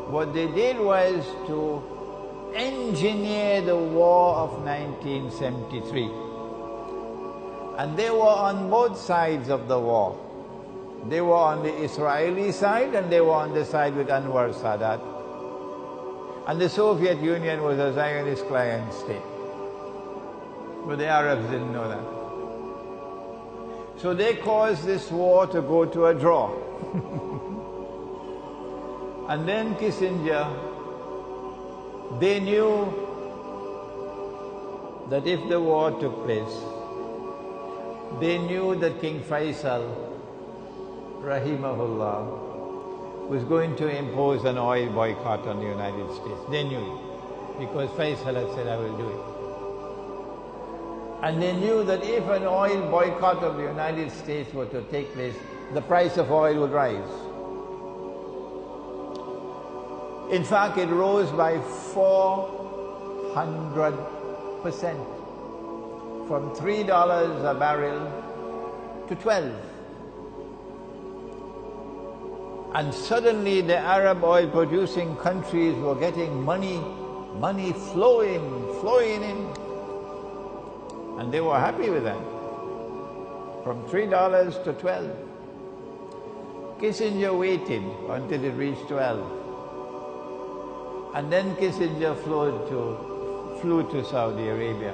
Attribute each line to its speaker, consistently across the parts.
Speaker 1: What they did was to engineer the war of 1973. And they were on both sides of the war. They were on the Israeli side and they were on the side with Anwar Sadat. And the Soviet Union was a Zionist client state. But the Arabs didn't know that. So they caused this war to go to a draw. And then Kissinger, they knew that if the war took place, they knew that King Faisal, rahimahullah, was going to impose an oil boycott on the United States. They knew it, because Faisal had said, I will do it. And they knew that if an oil boycott of the United States were to take place, the price of oil would rise. In fact, it rose by 400%, from $3 a barrel to 12. And suddenly the Arab oil-producing countries were getting money flowing in. And they were happy with that, from $3 to 12. Kissinger waited until it reached 12. And then Kissinger flew to Saudi Arabia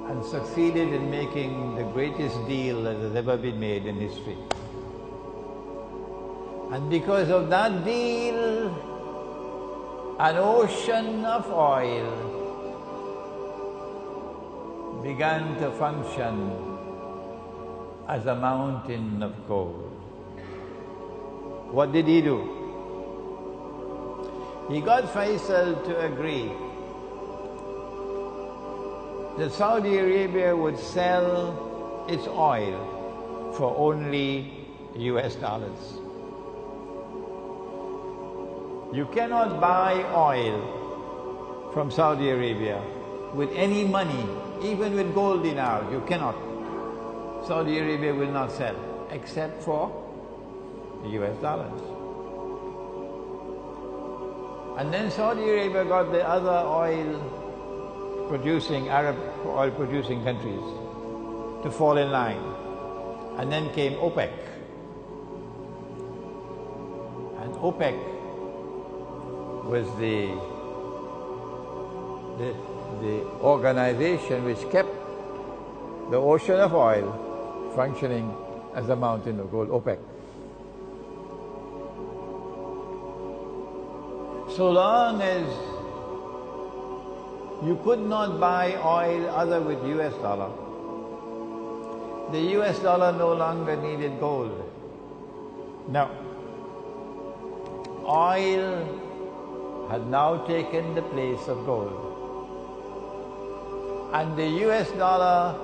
Speaker 1: and succeeded in making the greatest deal that has ever been made in history. And because of that deal, an ocean of oil began to function as a mountain of gold. What did he do? He got Faisal to agree that Saudi Arabia would sell its oil for only US dollars. You cannot buy oil from Saudi Arabia with any money, even with gold dinars, you cannot. Saudi Arabia will not sell, except for US dollars. And then Saudi Arabia got the other Arab oil-producing countries to fall in line. And then came OPEC. And OPEC was the organization which kept the ocean of oil functioning as a mountain of gold, OPEC. So long as you could not buy oil other with US dollar, the US dollar no longer needed gold. Now, oil had now taken the place of gold. And the US dollar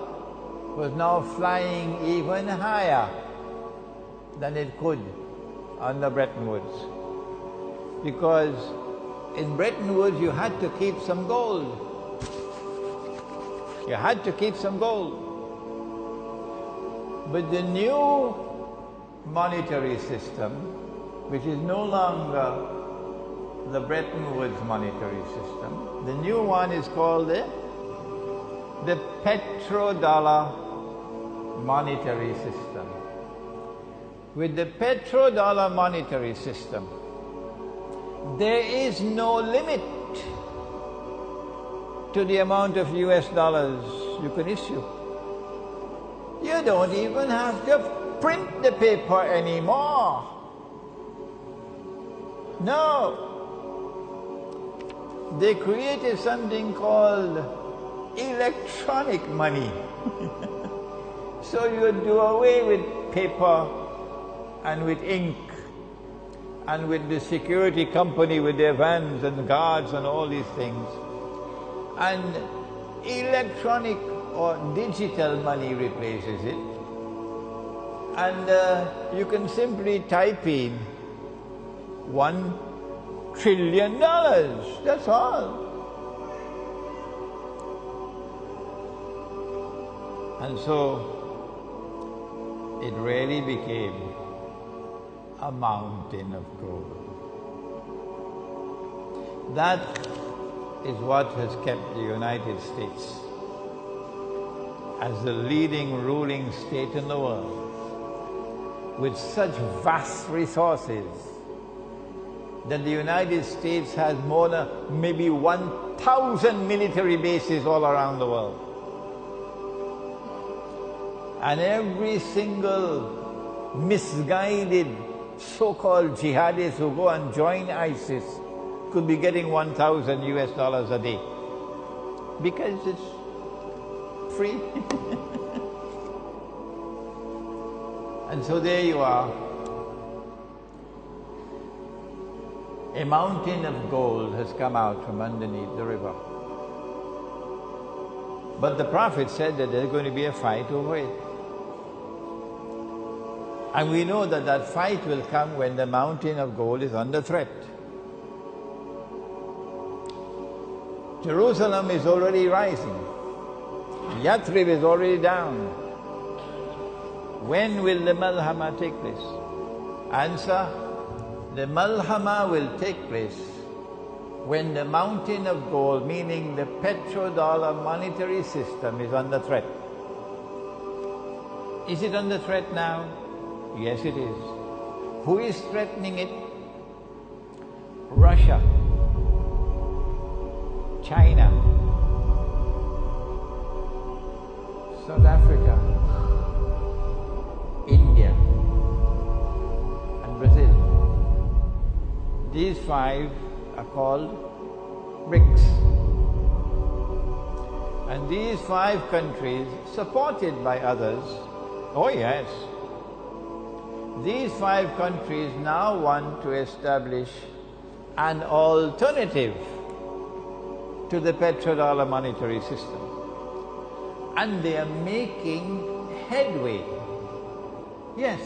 Speaker 1: was now flying even higher than it could under Bretton Woods. Because in Bretton Woods you had to keep some gold. You had to keep some gold. But the new monetary system, which is no longer the Bretton Woods monetary system, the new one is called the Petrodollar monetary system. With the Petrodollar monetary system, there is no limit to the amount of US dollars you can issue. You don't even have to print the paper anymore. No. They created something called electronic money. So you do away with paper and with ink and with the security company with their vans and guards and all these things. And electronic or digital money replaces it. And you can simply type in $1 trillion. That's all. And so it really became a mountain of gold. That is what has kept the United States as the leading ruling state in the world, with such vast resources that the United States has more than maybe 1,000 military bases all around the world. And every single misguided so-called jihadis who go and join ISIS could be getting $1,000 a day because it's free. And so there you are, a mountain of gold has come out from underneath the river. But the Prophet said that there's going to be a fight over it. And we know that that fight will come when the mountain of gold is under threat. Jerusalem is already rising. Yathrib is already down. When will the Malhama take place? Answer, the Malhama will take place when the mountain of gold, meaning the petrodollar monetary system, is under threat. Is it under threat now? Yes, it is. Who is threatening it? Russia, China, South Africa, India, and Brazil. These five are called BRICS. And these five countries, supported by others, oh yes, these five countries now want to establish an alternative to the petrodollar monetary system. And they are making headway. Yes,